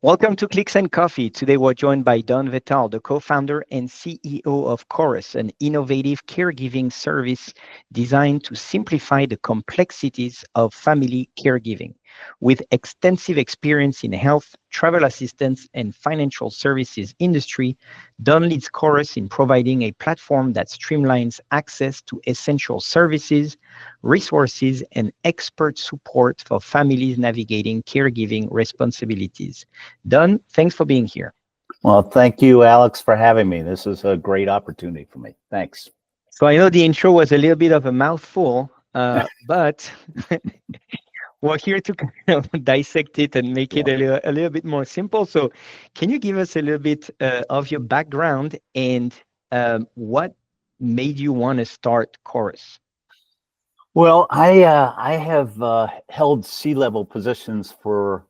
Welcome to Clicks and Coffee. Today we're joined by Don Vetal, the co-founder and CEO of Chorus, an innovative caregiving service designed to simplify the complexities of family caregiving. With extensive experience in health, travel assistance, and financial services industry, Don leads Chorus in providing a platform that streamlines access to essential services, resources, and expert support for families navigating caregiving responsibilities. Don, thanks for being here. Well, thank you, Alex, for having me. This is a great opportunity for me. Thanks. So I know the intro was a little bit of a mouthful, but we're here to kind of dissect it and make it a little bit more simple. So can you give us a little bit of your background and what made you want to start Chorus? Well, I have held C-level positions for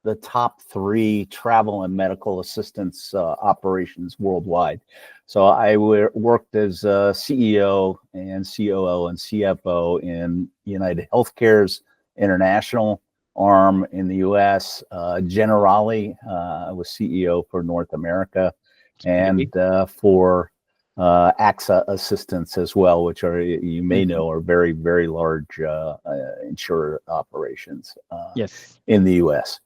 the top 3 travel and medical assistance operations worldwide. So I worked as CEO and COO and CFO in United Healthcare's international arm in the US. Generali, I was CEO for North America and for AXA Assistance as well, which are, you may know, are very, very large insurer operations in the US.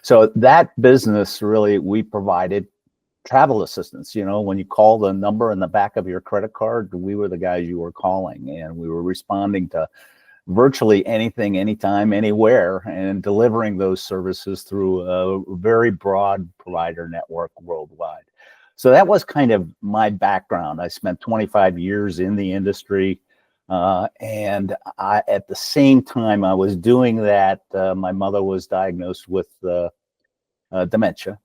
So that business, really, we provided travel assistance. You know, when you call the number in the back of your credit card, we were the guys you were calling, and we were responding to virtually anything, anytime, anywhere, and delivering those services through a very broad provider network worldwide. So that was kind of my background. I spent 25 years in the industry. And at the same time I was doing that, my mother was diagnosed with dementia.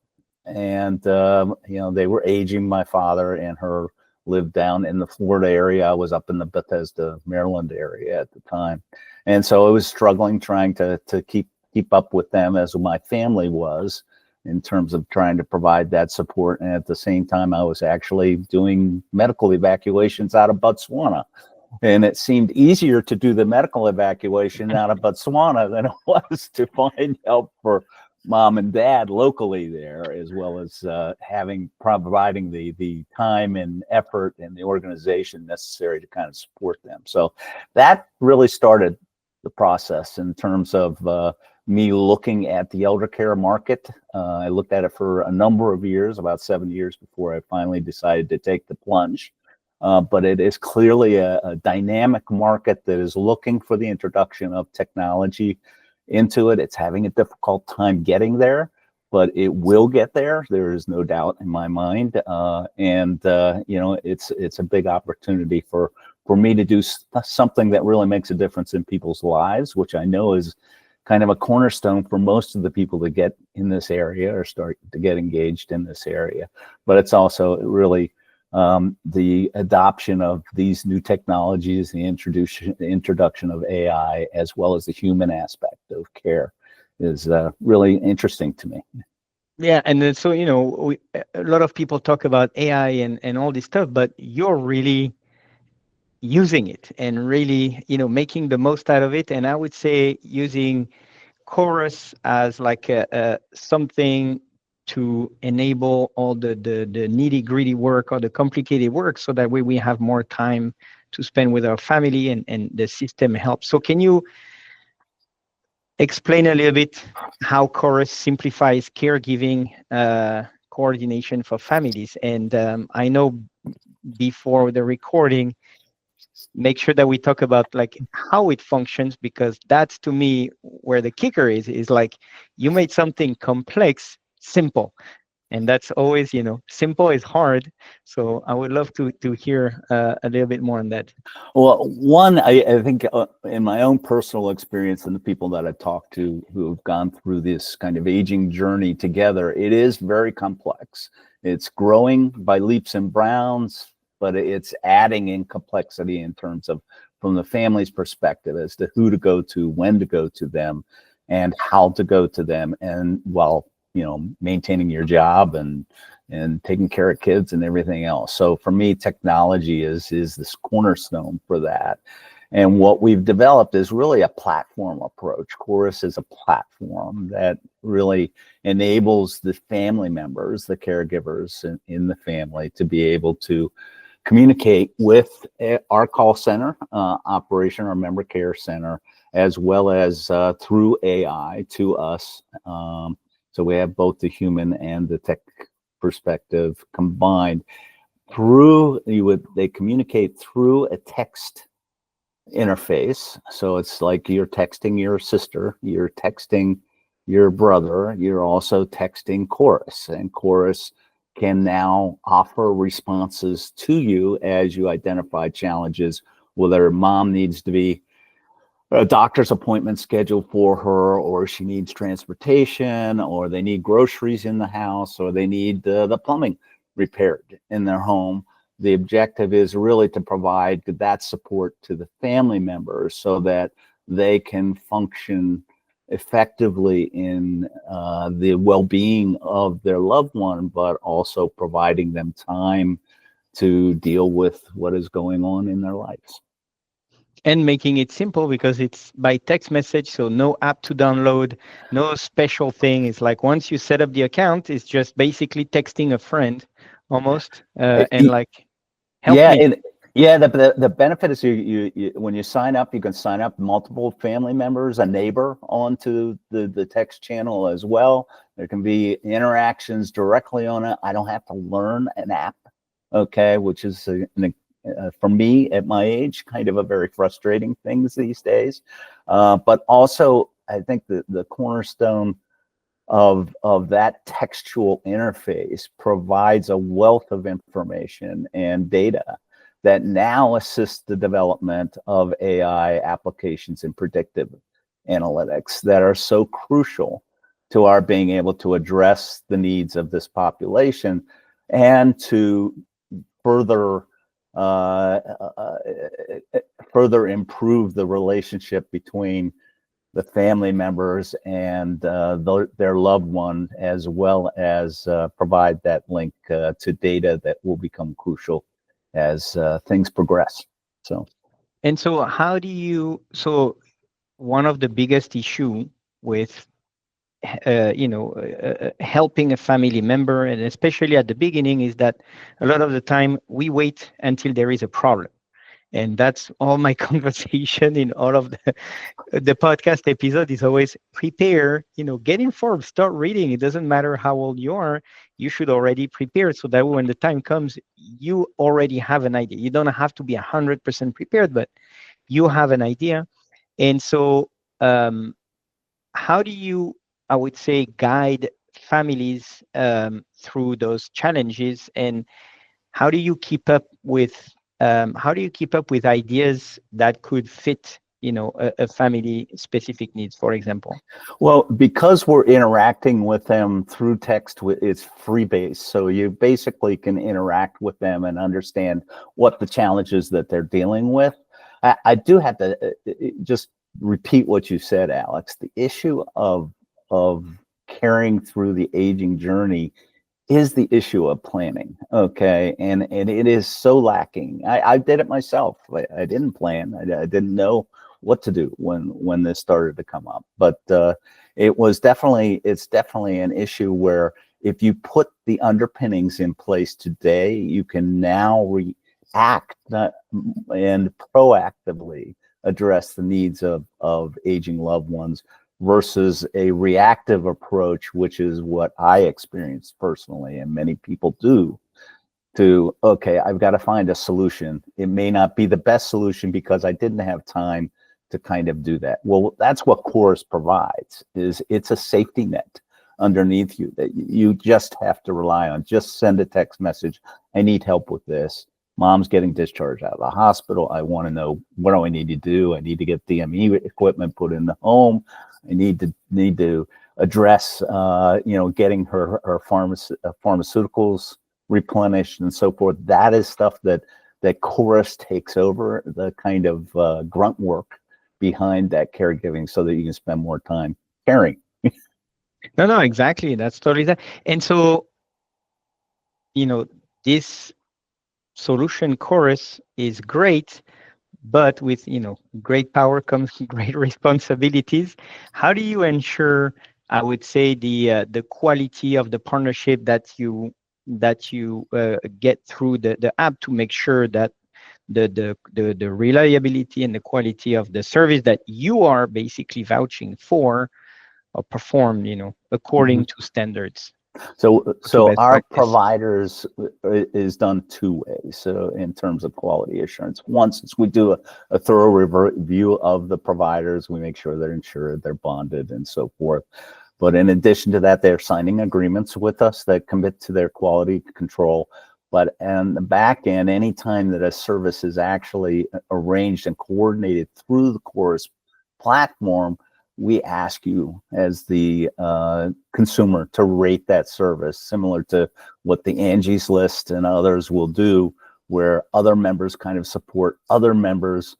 And, they were aging. My father and her lived down in the Florida area. I was up in the Bethesda, Maryland area at the time. And so I was struggling, trying to keep up with them as my family was, in terms of trying to provide that support. And at the same time, I was actually doing medical evacuations out of Botswana. And it seemed easier to do the medical evacuation out of Botswana than it was to find help for mom and dad locally there, as well as providing the time and effort and the organization necessary to kind of support them. So that really started the process in terms of me looking at the elder care market. I looked at it for a number of years, about 7 years, before I finally decided to take the plunge. But it is clearly a dynamic market that is looking for the introduction of technology into it. It's having a difficult time getting there, but it will get there. There is no doubt in my mind. It's a big opportunity for me to do something that really makes a difference in people's lives, which I know is kind of a cornerstone for most of the people that get in this area or start to get engaged in this area. But it's also really the adoption of these new technologies, the introduction of AI, as well as the human aspect of care, is really interesting to me. Yeah, and then, so, a lot of people talk about AI and all this stuff, but you're really using it and really, making the most out of it. And I would say using Chorus as like something to enable all the nitty gritty work or the complicated work, so that way we have more time to spend with our family and the system helps. So can you explain a little bit how Chorus simplifies caregiving coordination for families? And I know before the recording, make sure that we talk about like how it functions, because that's, to me, where the kicker is like, you made something complex simple, and that's always, simple is hard. So I would love to hear a little bit more on that. Well, one, I think in my own personal experience and the people that I've talked to who have gone through this kind of aging journey together, it is very complex. It's growing by leaps and bounds, but it's adding in complexity in terms of, from the family's perspective, as to who to go to, when to go to them, and how to go to them, and while maintaining your job and taking care of kids and everything else. So for me, technology is this cornerstone for that. And what we've developed is really a platform approach. Chorus is a platform that really enables the family members, the caregivers in the family, to be able to communicate with our call center operation, our member care center, as well as through AI to us. So we have both the human and the tech perspective combined. They communicate through a text interface. So it's like you're texting your sister, you're texting your brother, you're also texting Chorus, and Chorus can now offer responses to you as you identify challenges, whether mom needs to be a doctor's appointment scheduled for her, or she needs transportation, or they need groceries in the house, or they need the plumbing repaired in their home. The objective is really to provide that support to the family members so that they can function effectively in the well-being of their loved one, but also providing them time to deal with what is going on in their lives. And making it simple because it's by text message, so no app to download, no special thing. It's like once you set up the account, it's just basically texting a friend almost, and like, help Yeah, me. and yeah, the benefit is you when you sign up, you can sign up multiple family members, a neighbor onto the text channel as well. There can be interactions directly on it. I don't have to learn an app, okay, which is for me at my age, kind of a very frustrating thing these days. But also, I think the cornerstone of that textual interface provides a wealth of information and data that now assists the development of AI applications and predictive analytics that are so crucial to our being able to address the needs of this population and to further uh, uh, further improve the relationship between the family members and their loved one, as well as provide that link to data that will become crucial as things progress. So, And so how do you, so one of the biggest issue with helping a family member, and especially at the beginning, is that a lot of the time we wait until there is a problem. And that's all my conversation in all of the podcast episode is always prepare, get informed, start reading. It doesn't matter how old you are, you should already prepare so that when the time comes, you already have an idea. You don't have to be 100% prepared, but you have an idea. And so, um, how do you, I would say, guide families through those challenges, and how do you keep up with ideas that could fit, a family specific needs, for example? well, because we're interacting with them through text, it's free based. So you basically can interact with them and understand what the challenges that they're dealing with. I do have to just repeat what you said, Alex. The issue of carrying through the aging journey is the issue of planning. Okay. And it is so lacking. I did it myself. I didn't plan. I didn't know what to do when this started to come up. But it's definitely an issue where if you put the underpinnings in place today, you can now react and proactively address the needs of aging loved ones versus a reactive approach, which is what I experienced personally, and many people do, to, okay, I've got to find a solution. It may not be the best solution because I didn't have time to kind of do that. Well, that's what Chorus provides, is it's a safety net underneath you that you just have to rely on. Just send a text message. I need help with this. Mom's getting discharged out of the hospital. I want to know, what do I need to do? I need to get DME equipment put in the home. I need to address, getting her pharmaceuticals replenished and so forth. That is stuff that Chorus takes over, the kind of grunt work behind that caregiving, so that you can spend more time caring. No, no, exactly. That's totally that. And so, this solution chorus is great, but with great power comes great responsibilities. How do you ensure, I would say, the quality of the partnership that you get through the app to make sure that the reliability and the quality of the service that you are basically vouching for or perform, according to standards, to So best our practice? providers is done two ways. So in terms of quality assurance, once we do a thorough review of the providers, we make sure they're insured, they're bonded, and so forth. But in addition to that, they're signing agreements with us that commit to their quality control. But on the back end, anytime that a service is actually arranged and coordinated through the Chorus platform, we ask you as the consumer to rate that service, similar to what the Angie's List and others will do, where other members kind of support other members'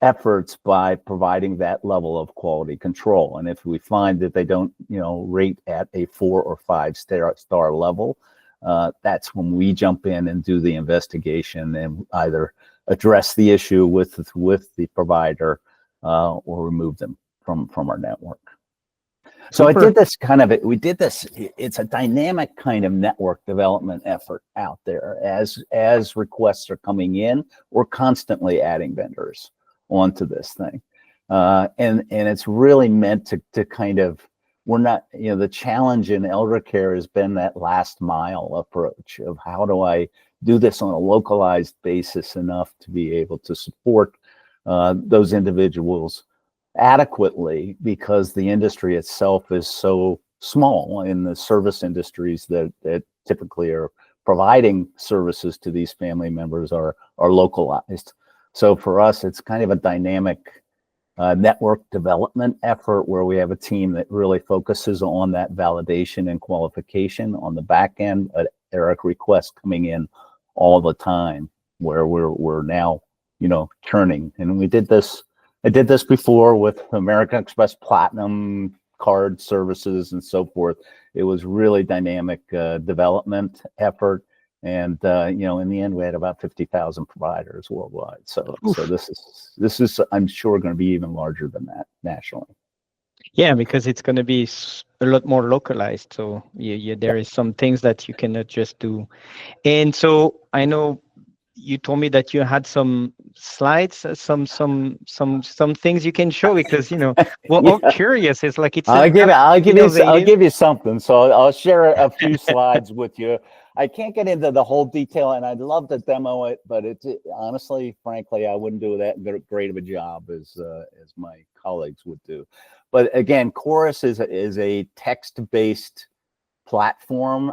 efforts by providing that level of quality control. And if we find that they don't, rate at a 4 or 5 star level, that's when we jump in and do the investigation and either address the issue with the provider or remove them from our network. So Super. it's a dynamic kind of network development effort out there as requests are coming in. We're constantly adding vendors onto this thing. And it's really meant to kind of, we're not, the challenge in elder care has been that last mile approach of how do I do this on a localized basis enough to be able to support those individuals adequately, because the industry itself is so small, in the service industries that typically are providing services to these family members are localized. So for us, it's kind of a dynamic network development effort where we have a team that really focuses on that validation and qualification on the back end. There are requests coming in all the time where we're now, churning. And I did this before with American Express Platinum card services and so forth. It was really dynamic development effort. And, in the end, we had about 50,000 providers worldwide. So this is, I'm sure, going to be even larger than that nationally. Yeah, because it's going to be a lot more localized. So there is some things that you cannot just do. And so I know you told me that you had some slides, some things you can show, because we're all curious. It's like it's an app, I'll innovative. give you something. So I'll share a few slides with you. I can't get into the whole detail, and I'd love to demo it, but honestly, frankly, I wouldn't do that great of a job as my colleagues would do. But again, Chorus is a text-based platform.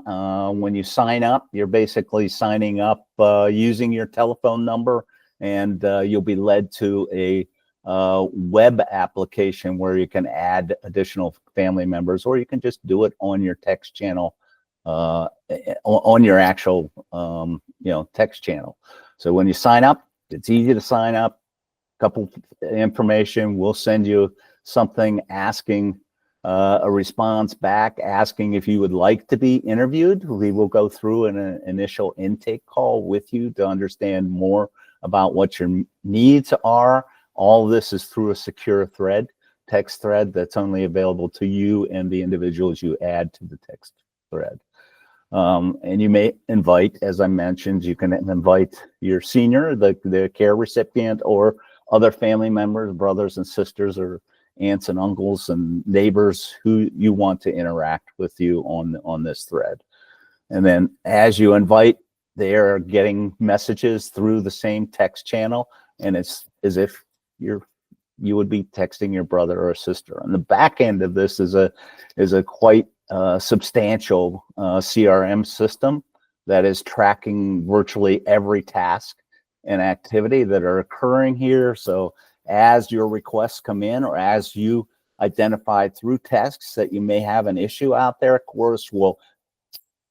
When you sign up, you're basically signing up using your telephone number, and you'll be led to a web application where you can add additional family members, or you can just do it on your text channel, on your actual text channel. So when you sign up, it's easy to sign up. Couple information, we'll send you something asking a response back asking if you would like to be interviewed. We will go through an initial intake call with you to understand more about what your needs are. All this is through a secure thread, text thread, that's only available to you and the individuals you add to the text thread. And you may invite, as I mentioned, you can invite your senior, the care recipient, or other family members, brothers and sisters, or aunts and uncles and neighbors who you want to interact with you on this thread. And then as you invite, they are getting messages through the same text channel, and it's as if you would be texting your brother or sister. On the back end of this is a quite substantial CRM system that is tracking virtually every task and activity that are occurring here. So as your requests come in, or as you identify through tasks that you may have an issue out there, Chorus will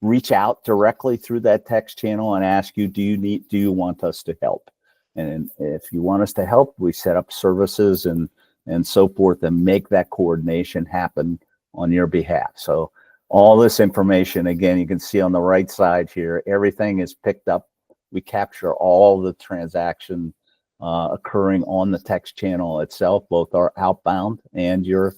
reach out directly through that text channel and ask you, do you want us to help? And if you want us to help, we set up services and so forth and make that coordination happen on your behalf. So all this information, again, you can see on the right side here, everything is picked up. We capture all the transaction occurring on the text channel itself, both our outbound and your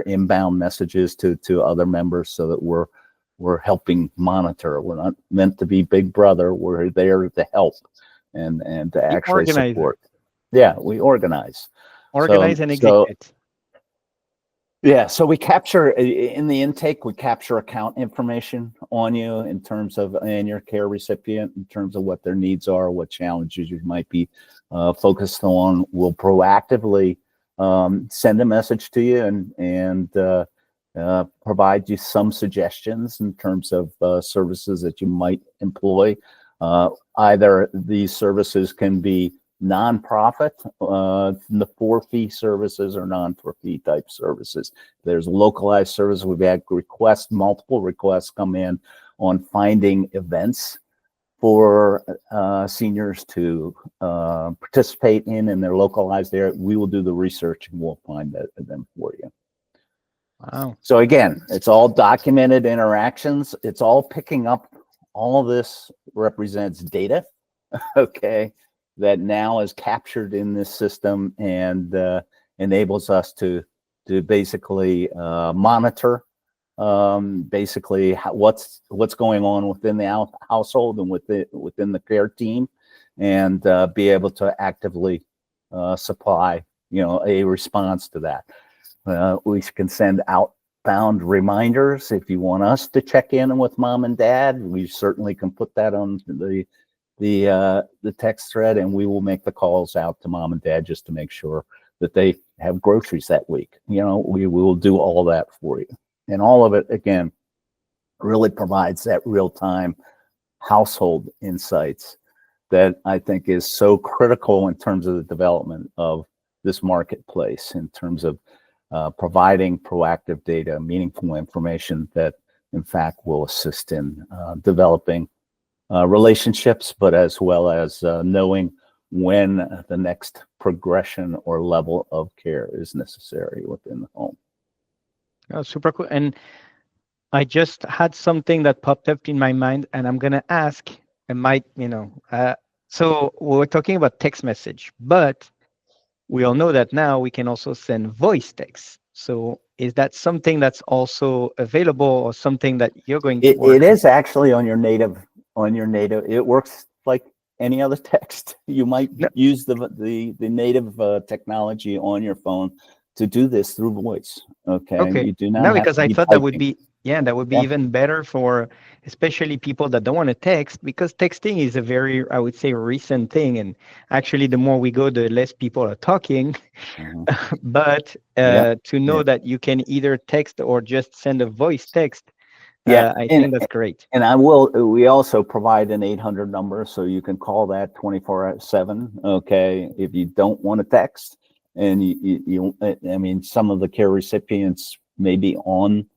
inbound messages to other members, so that we're helping monitor. We're not meant to be Big Brother. We're there to help and to You actually organize it. support. Yeah, we organize. Organize and So execute. yeah, so we capture in the intake, we capture account information on you in terms of, and your care recipient, in terms of what their needs are, what challenges you might be focused on. We'll proactively send a message to you and provide you some suggestions in terms of services that you might employ. Either these services can be nonprofit, the for-fee services, or non-for-fee type services. There's localized service. We've had multiple requests come in on finding events for seniors to participate in their localized area. We will do the research and we'll find them for you. Wow. So again, it's all documented interactions. It's all picking up. All of this represents data, okay, that now is captured in this system and enables us to basically monitor basically what's going on within the household and within the care team, and be able to actively supply a response to that. We can send outbound reminders if you want us to check in with mom and dad. We certainly can put that on the text thread, and we will make the calls out to mom and dad just to make sure that they have groceries that week. We will do all that for you. And all of it, again, really provides that real-time household insights that I think is so critical in terms of the development of this marketplace, in terms of providing proactive data, meaningful information that, in fact, will assist in developing relationships, but as well as knowing when the next progression or level of care is necessary within the home. Oh, super cool. And I just had something that popped up in my mind, and I'm gonna ask. It might, so we're talking about text message, but we all know that now we can also send voice text. So is that something that's also available, or something that you're going to work It is actually on your native. It works like any other text. You might use the native technology on your phone to do this through voice. Okay. You do not no, have because to I be thought that would typing. be, that would be even better for especially people that don't want to text, because texting is a very, I would say, recent thing. And actually, the more we go, the less people are talking. Mhm. But Yeah. to know that you can either text or just send a voice text, Yeah. I think that's great. And we also provide an 800 number, so you can call that 24/7. Okay. If you don't want to text, and I mean, some of the care recipients may be on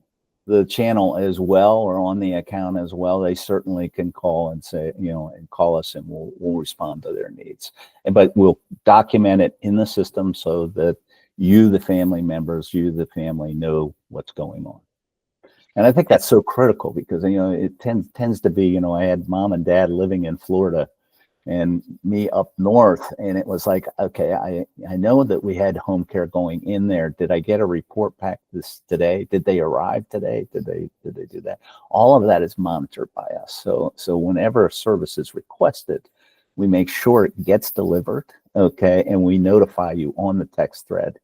the channel as well, or on the account as well, they certainly can call and say, and call us, and we'll respond to their needs. But we'll document it in the system so that the family members, the family, know what's going on. And I think that's so critical, because it tends to be, I had mom and dad living in Florida and me up north, and it was like, okay, I know that we had home care going in there. Did I get a report back today? Did they arrive today? Did they do that? All of that is monitored by us. So whenever a service is requested, we make sure it gets delivered, okay, and we notify you on the text thread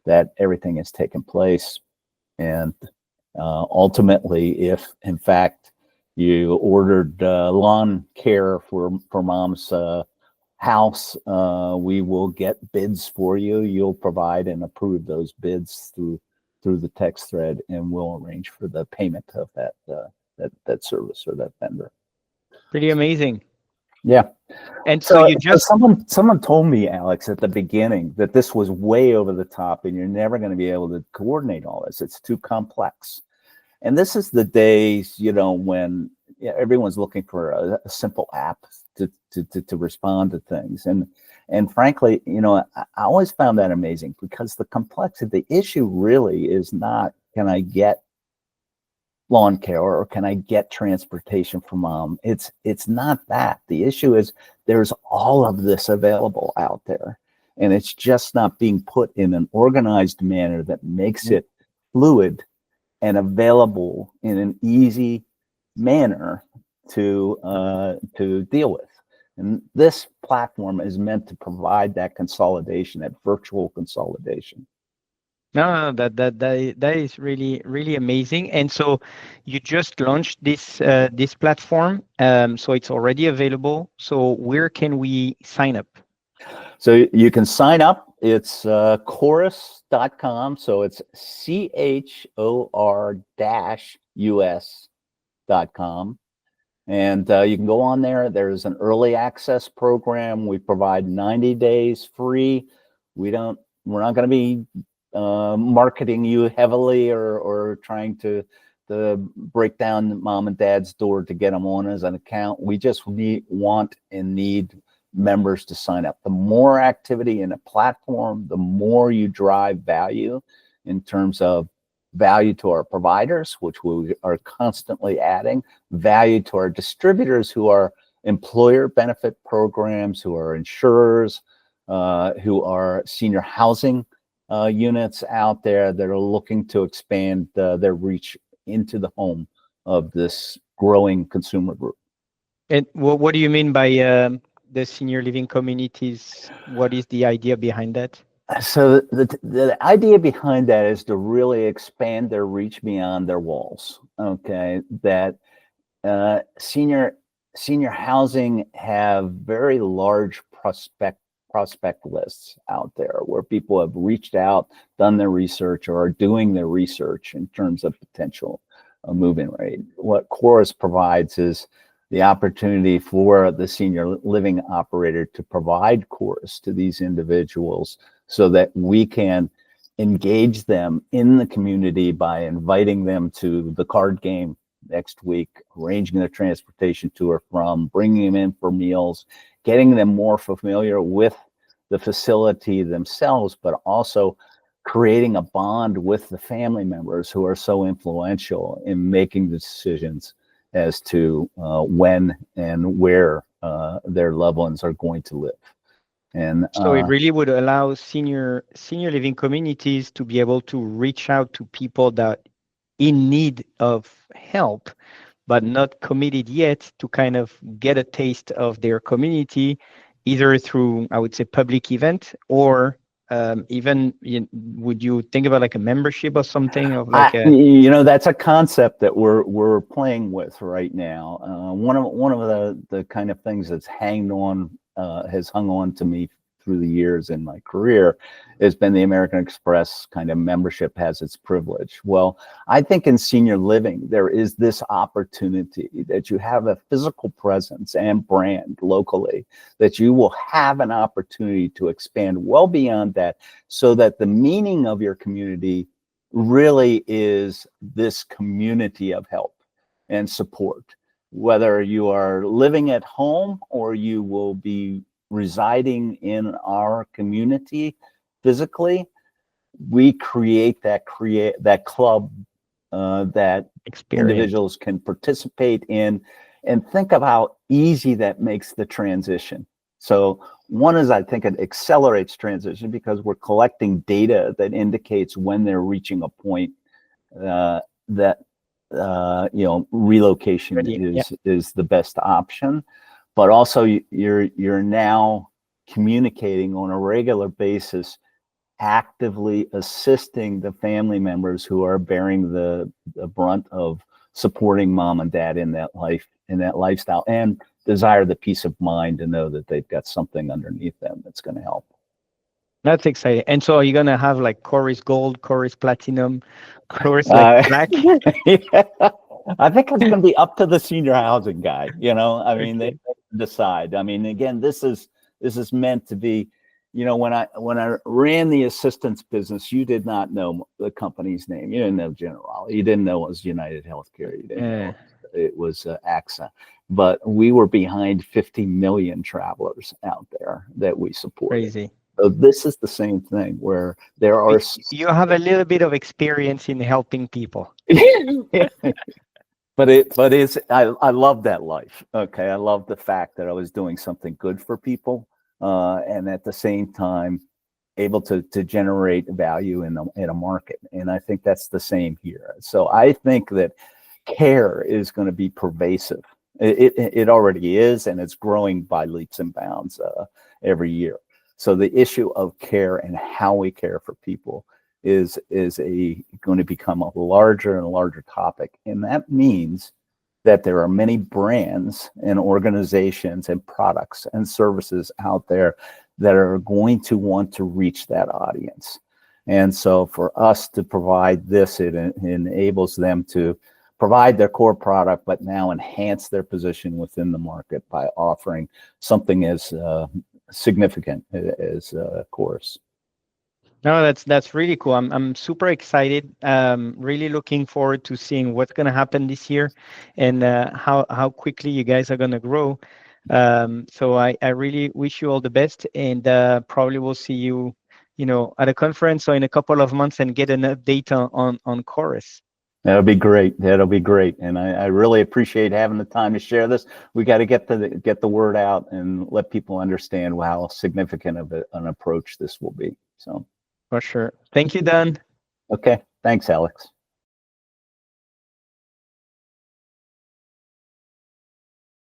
that everything has taken place. And ultimately, if in fact you ordered lawn care for mom's house, we will get bids for you. You'll provide and approve those bids through the text thread, and we'll arrange for the payment of that service or that vendor. Pretty amazing. Yeah. And so you just someone told me, Alex, at the beginning that this was way over the top, and you're never going to be able to coordinate all this. It's too complex. And this is the days, when everyone's looking for a simple app to respond to things. And frankly, I always found that amazing, because the complexity, the issue really is not, can I get lawn care or can I get transportation for mom? It's not that. The issue is, there's all of this available out there, and it's just not being put in an organized manner that makes it fluid and available in an easy manner to deal with. And this platform is meant to provide that consolidation, that virtual consolidation. No, that is really really amazing. And so you just launched this platform, so it's already available. So where can we sign up? So you can sign up. It's chorus.com. So it's CHOR-US.com. And you can go on there. There's an early access program. We provide 90 days free. We're not going to be marketing you heavily or trying to break down mom and dad's door to get them on as an account. We just want and need members to sign up. The more activity in a platform, the more you drive value in terms of value to our providers, which we are constantly adding, value to our distributors who are employer benefit programs, who are insurers, who are senior housing units out there that are looking to expand their reach into the home of this growing consumer group. And what do you mean by the senior living communities? What is the idea behind that? So the idea behind that is to really expand their reach beyond their walls. Okay, that senior housing have very large prospect lists out there where people have reached out, done their research, or are doing their research in terms of potential move-in rate. What Chorus provides is the opportunity for the senior living operator to provide Chorus to these individuals so that we can engage them in the community by inviting them to the card game next week, arranging their transportation to or from, bringing them in for meals, getting them more familiar with the facility themselves, but also creating a bond with the family members who are so influential in making the decisions as to when and where their loved ones are going to live. And so it really would allow senior living communities to be able to reach out to people that in need of help, but not committed yet, to kind of get a taste of their community, either through, I would say, public event, or even would you think about like a membership or something of like that's a concept that we're playing with right now. One of the kind of things that's has hung on to me through the years in my career has been the American Express kind of membership has its privilege. Well, I think in senior living, there is this opportunity that you have a physical presence and brand locally, that you will have an opportunity to expand well beyond that, so that the meaning of your community really is this community of help and support. Whether you are living at home or you will be residing in our community physically, we create that club that experience individuals can participate in, and think of how easy that makes the transition. So one is, I think it accelerates transition because we're collecting data that indicates when they're reaching a point that relocation is the best option. But also you're now communicating on a regular basis, actively assisting the family members who are bearing the brunt of supporting mom and dad in that lifestyle, and desire the peace of mind to know that they've got something underneath them that's going to help. That's exciting. And so are you going to have like Chorus Gold, Chorus Platinum, Chorus like Black? Yeah. I think it's going to be up to the senior housing guy. I mean, they decide. I mean, again, this is meant to be, when I ran the assistance business, you did not know the company's name. You didn't know General. You didn't know it was United Healthcare. You didn't know it was AXA. But we were behind 50 million travelers out there that we supported. Crazy. So this is the same thing where there are. You have a little bit of experience in helping people. I love that life. Okay. I love the fact that I was doing something good for people, and at the same time able to generate value in a market. And I think that's the same here. So I think that care is going to be pervasive. It already is, and it's growing by leaps and bounds every year. So the issue of care and how we care for people is going to become a larger and larger topic. And that means that there are many brands and organizations and products and services out there that are going to want to reach that audience. And so for us to provide this, it enables them to provide their core product, but now enhance their position within the market by offering something as significant as Chorus. No, that's really cool. I'm super excited. Really looking forward to seeing what's going to happen this year, and how quickly you guys are going to grow. So I really wish you all the best, and probably we'll see you, at a conference or in a couple of months and get an update on Chorus. That'll be great. That'll be great. And I really appreciate having the time to share this. We got to get the word out and let people understand how significant of an approach this will be. So. For sure. Thank you, Don. Okay. Thanks, Alex.